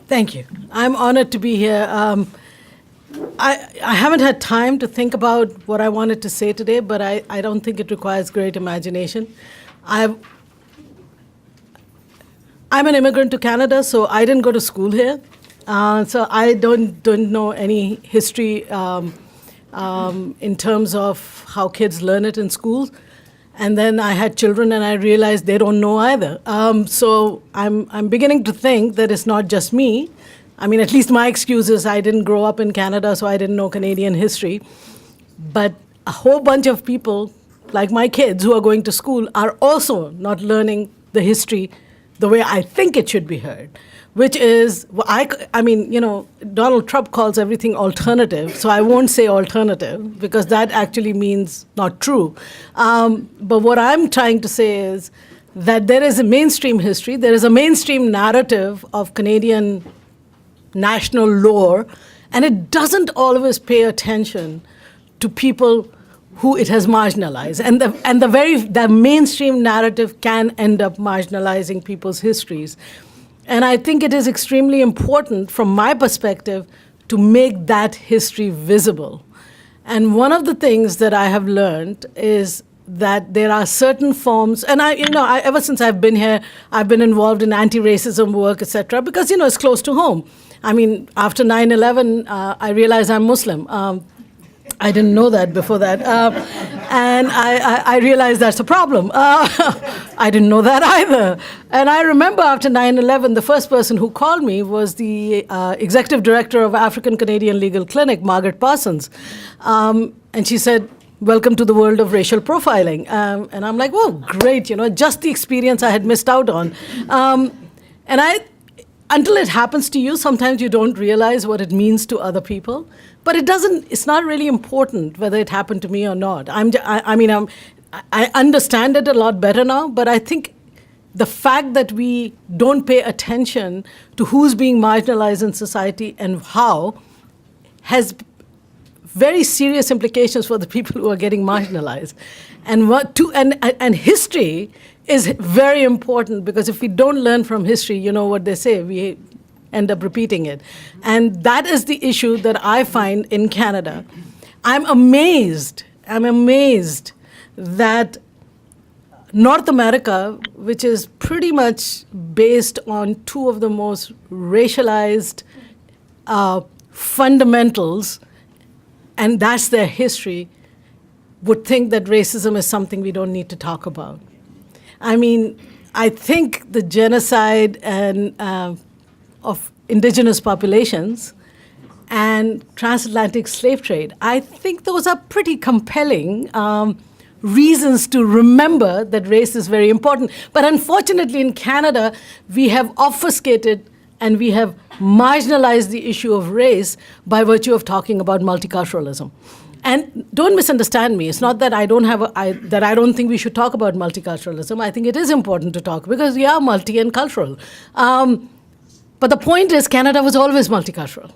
Thank you. I'm honored to be here. I haven't had time to think about what I wanted to say today, but I don't think it requires great imagination. I'm an immigrant to Canada, so I didn't go to school here. So I don't know any history in terms of how kids learn it in schools. And then I had children, and I realized they don't know either. So I'm beginning to think that it's not just me. I mean, at least my excuse is I didn't grow up in Canada, so I didn't know Canadian history. But a whole bunch of people, like my kids who are going to school, are also not learning the history the way I think it should be heard, which is, I mean, you know, Donald Trump calls everything alternative, so I won't say alternative because that actually means not true. But what I'm trying to say is that there is a mainstream history, there is a mainstream narrative of Canadian national lore, and it doesn't always pay attention to people who it has marginalized. And the mainstream narrative can end up marginalizing people's histories. And I think it is extremely important, from my perspective, to make that history visible. And one of the things that I have learned is that there are certain forms, and ever since I've been here, I've been involved in anti-racism work, etc., because, you know, it's close to home. I mean, after 9/11, I realized I'm Muslim. I didn't know that before that. And I realized that's a problem. I didn't know that either. And I remember after 9/11, the first person who called me was the executive director of African Canadian Legal Clinic, Margaret Parsons. And she said, "Welcome to the world of racial profiling." And I'm like, "Whoa, great, you know, just the experience I had missed out on." Until it happens to you, sometimes you don't realize what it means to other people. But it's not really important whether it happened to me or not. I understand it a lot better now, but I think the fact that we don't pay attention to who's being marginalized in society and how has very serious implications for the people who are getting marginalized. And history is very important, because if we don't learn from history, you know what they say, we end up repeating it. And that is the issue that I find in Canada. I'm amazed that North America, which is pretty much based on two of the most racialized fundamentals, and that's their history, would think that racism is something we don't need to talk about. I mean, I think the genocide of indigenous populations and transatlantic slave trade, I think those are pretty compelling reasons to remember that race is very important. But unfortunately, in Canada, we have obfuscated and we have marginalized the issue of race by virtue of talking about multiculturalism. And don't misunderstand me. It's not that I don't think we should talk about multiculturalism. I think it is important to talk because we are multi and cultural. But the point is, Canada was always multicultural.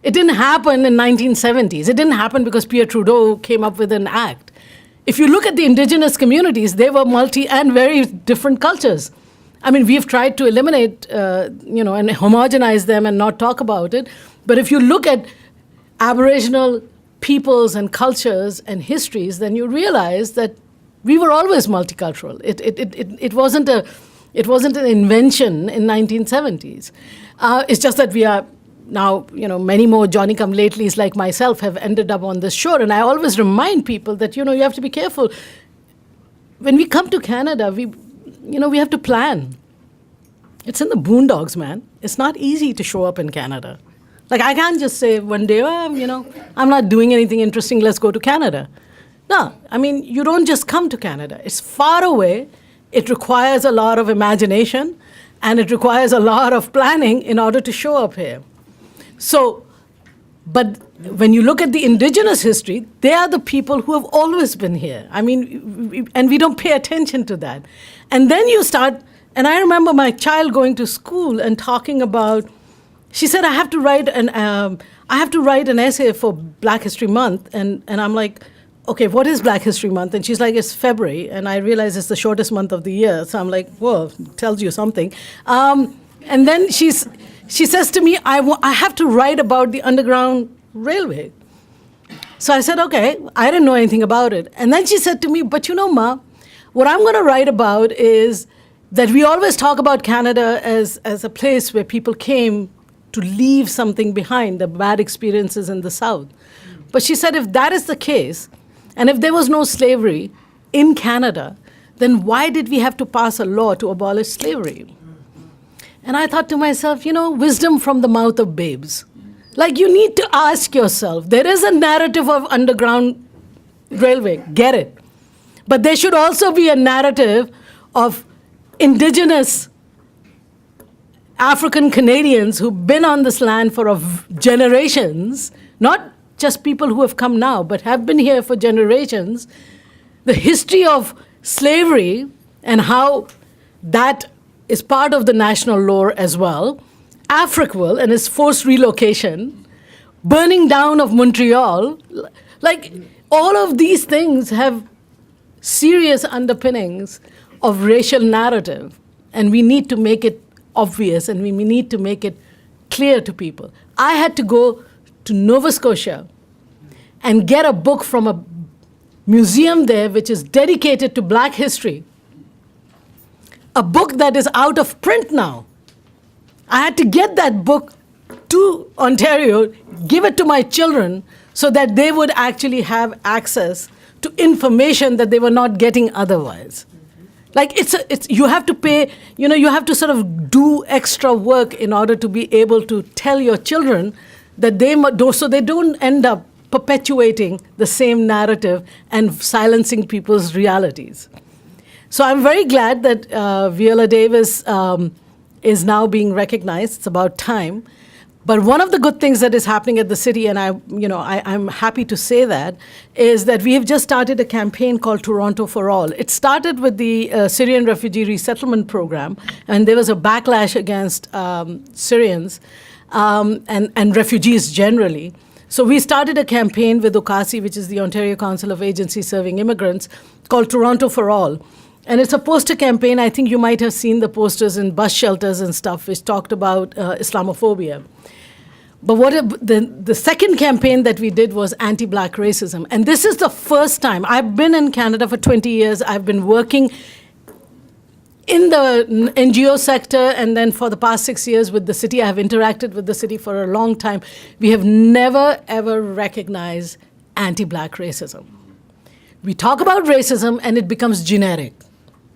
It didn't happen in 1970s. It didn't happen because Pierre Trudeau came up with an act. If you look at the indigenous communities, they were multi and very different cultures. I mean, we've tried to eliminate, and homogenize them and not talk about it. But if you look at Aboriginal peoples and cultures and histories, then you realize that we were always multicultural. It wasn't an invention in 1970s. It's just that we are now, many more Johnny-come-latelys like myself have ended up on this shore. And I always remind people that, you have to be careful. When we come to Canada, we have to plan. It's in the boondocks, man. It's not easy to show up in Canada. Like, I can't just say one day, I'm not doing anything interesting, let's go to Canada. No, I mean, you don't just come to Canada. It's far away. It requires a lot of imagination, and it requires a lot of planning in order to show up here. So, but when you look at the indigenous history, they are the people who have always been here. I mean, and we don't pay attention to that. And then you start, and I remember my child going to school and talking about, she said, I have to write an essay for Black History Month. And I'm like, okay, what is Black History Month? And she's like, it's February. And I realize it's the shortest month of the year. So I'm like, whoa, tells you something. And then she she says to me, I have to write about the Underground Railway. So I said, okay, I didn't know anything about it. And then she said to me, but you know, Ma, what I'm going to write about is that we always talk about Canada as a place where people came to leave something behind, the bad experiences in the South. But she said, if that is the case, and if there was no slavery in Canada, then why did we have to pass a law to abolish slavery? And I thought to myself, wisdom from the mouth of babes. Like, you need to ask yourself, there is a narrative of Underground Railway, get it. But there should also be a narrative of indigenous African Canadians who've been on this land for generations, not just people who have come now, but have been here for generations. The history of slavery and how that is part of the national lore as well. Africville and its forced relocation, burning down of Montreal, like all of these things have serious underpinnings of racial narrative, and we need to make it obvious and we need to make it clear to people. I had to go to Nova Scotia and get a book from a museum there which is dedicated to Black history, a book that is out of print now. I had to get that book to Ontario, give it to my children so that they would actually have access to information that they were not getting otherwise. Like you have to pay, you have to sort of do extra work in order to be able to tell your children that so they don't end up perpetuating the same narrative and silencing people's realities. So I'm very glad that Viola Davis is now being recognized. It's about time. But one of the good things that is happening at the city, and I'm happy to say that, is that we have just started a campaign called Toronto for All. It started with the Syrian Refugee Resettlement Program, and there was a backlash against Syrians and refugees generally. So we started a campaign with OCASI, which is the Ontario Council of Agencies Serving Immigrants, called Toronto for All. And it's a poster campaign. I think you might have seen the posters in bus shelters and stuff, which talked about Islamophobia. But the second campaign that we did was anti-Black racism. And this is the first time. I've been in Canada for 20 years. I've been working in the NGO sector, and then for the past 6 years with the city. I have interacted with the city for a long time. We have never, ever recognized anti-Black racism. We talk about racism, and it becomes generic.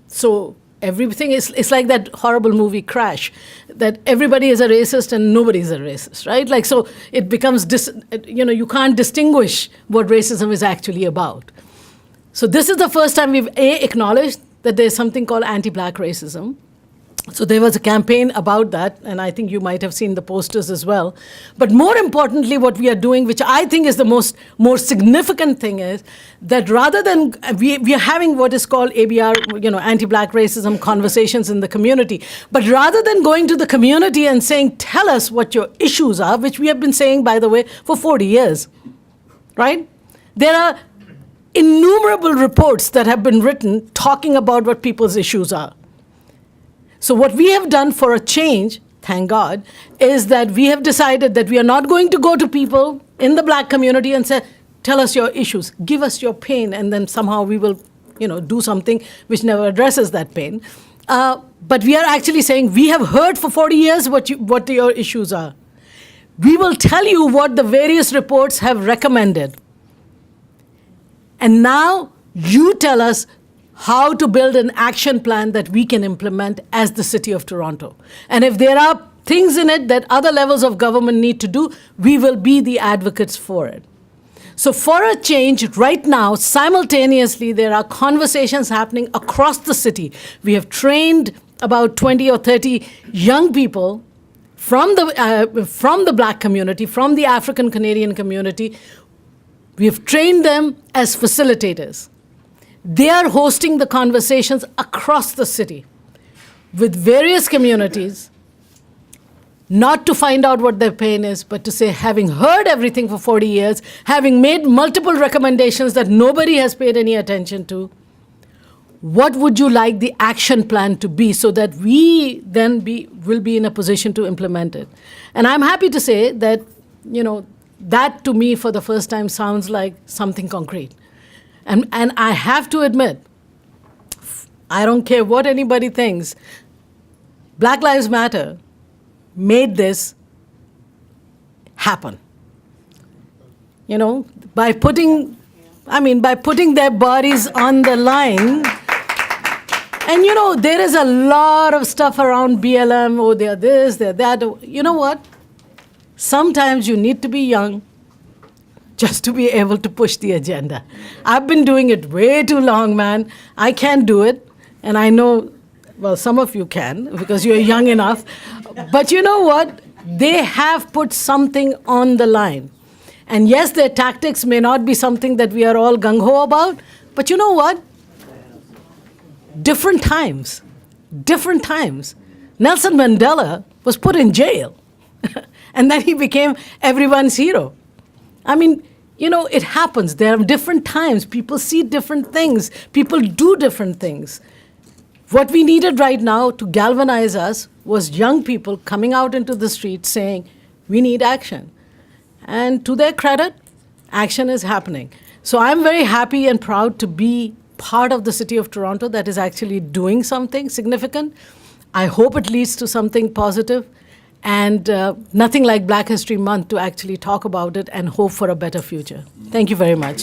So everything it's like that horrible movie Crash, that everybody is a racist and nobody is a racist, right? Like, so it becomes, you can't distinguish what racism is actually about. So this is the first time we've acknowledged that there's something called anti-Black racism. So there was a campaign about that, and I think you might have seen the posters as well. But more importantly, what we are doing, which I think is the more significant thing, is that rather than we are having what is called ABR, anti-Black racism conversations in the community. But rather than going to the community and saying, tell us what your issues are, which we have been saying, by the way, for 40 years, right? There are innumerable reports that have been written talking about what people's issues are. So what we have done for a change, thank God, is that we have decided that we are not going to go to people in the Black community and say, tell us your issues, give us your pain, and then somehow we will, do something which never addresses that pain. But we are actually saying, we have heard for 40 years what your issues are. We will tell you what the various reports have recommended. And now you tell us how to build an action plan that we can implement as the City of Toronto. And if there are things in it that other levels of government need to do, we will be the advocates for it. So for a change, right now, simultaneously, there are conversations happening across the city. We have trained about 20 or 30 young people from the Black community, from the African Canadian community. We have trained them as facilitators. They are hosting the conversations across the city with various communities, not to find out what their pain is, but to say, having heard everything for 40 years, having made multiple recommendations that nobody has paid any attention to, what would you like the action plan to be so that we then will be in a position to implement it? And I'm happy to say that, that to me for the first time sounds like something concrete. And I have to admit, I don't care what anybody thinks, Black Lives Matter made this happen. By putting their bodies on the line. And there is a lot of stuff around BLM, oh, they're this, they're that. You know what? Sometimes you need to be young just to be able to push the agenda. I've been doing it way too long, man. I can't do it. And I know, well, some of you can because you're young enough. But you know what? They have put something on the line. And yes, their tactics may not be something that we are all gung-ho about. But you know what? Different times. Nelson Mandela was put in jail. And then he became everyone's hero. I mean, it happens. There are different times. People see different things. People do different things. What we needed right now to galvanize us was young people coming out into the streets saying, we need action. And to their credit, action is happening. So I'm very happy and proud to be part of the City of Toronto that is actually doing something significant. I hope it leads to something positive, and nothing like Black History Month to actually talk about it and hope for a better future. Thank you very much.